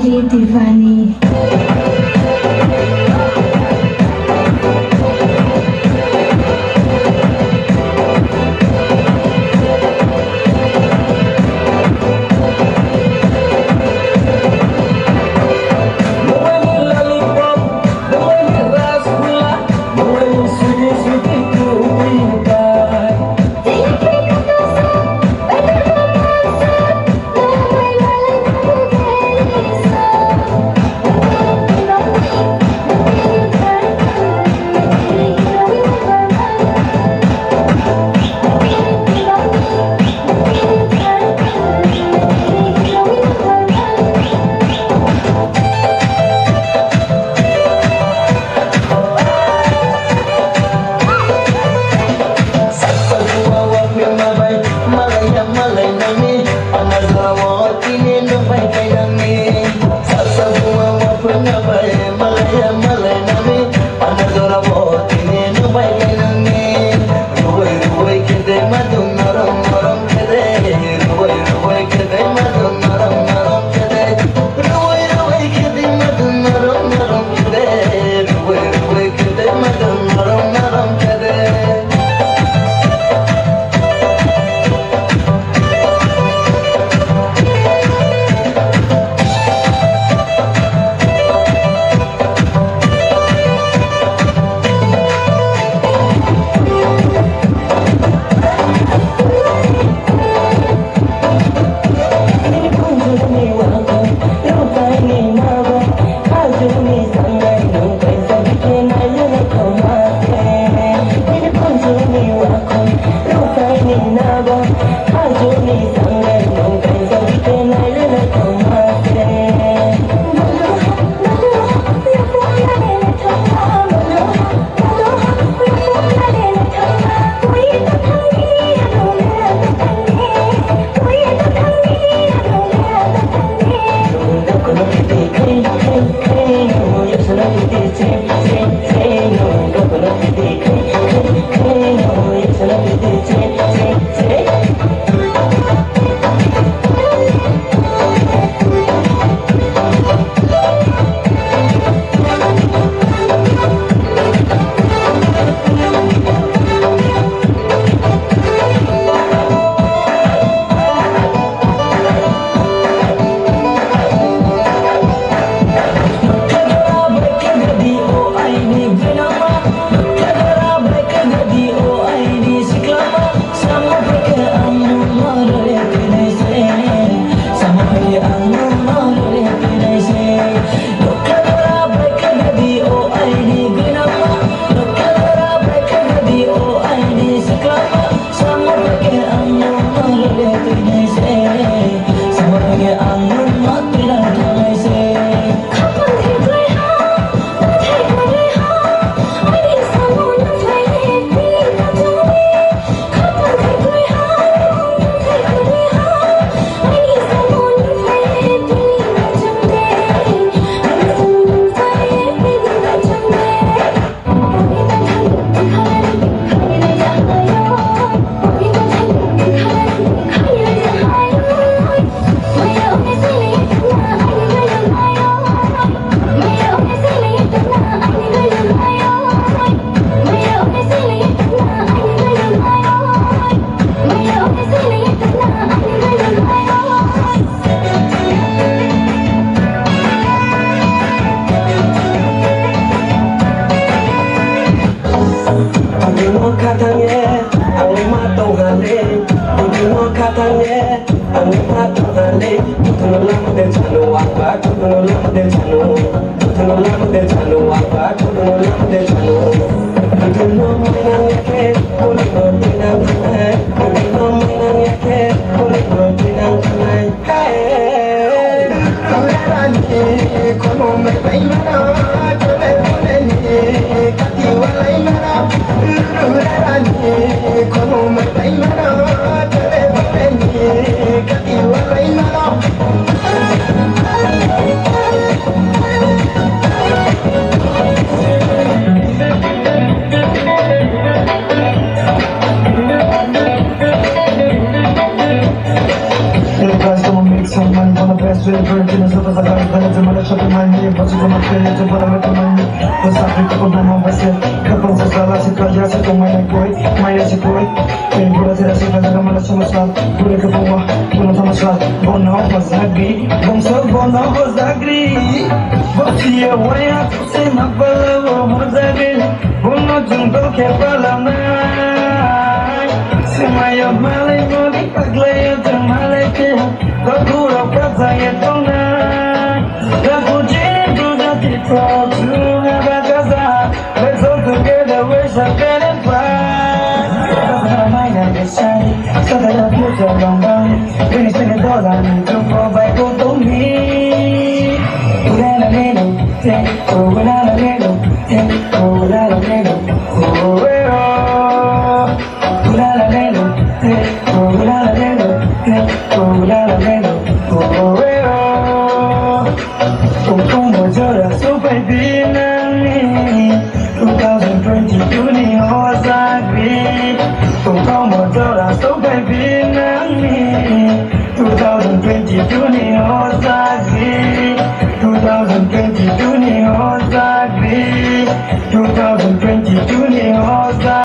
Siri Tiffany. Someone made someone wanna best friend Virgin sa pasagamit na natin mala siya pumani Basi ko magkaya para matumani Pasakit ako na mabasit Kapag sa sala si Kaya sa kumaya koy Maya si koy Pura sila sa kanya mala sa masal Pura ka puwa Pura sa masal Bono pasagri Bongso bono pasagri Bosiya waya Kusi mapalawo Mazagri Bono jungto ke palamay Semaya malay mo di paglaya Jamalay tiha Kagura prazaya tona Lagu jindu jati Totu ngabagaza Let's all together wish I can find Maya desai Sadaya puja lombang Finish in the dollar To provide good to me Urena neno Urena neno Urena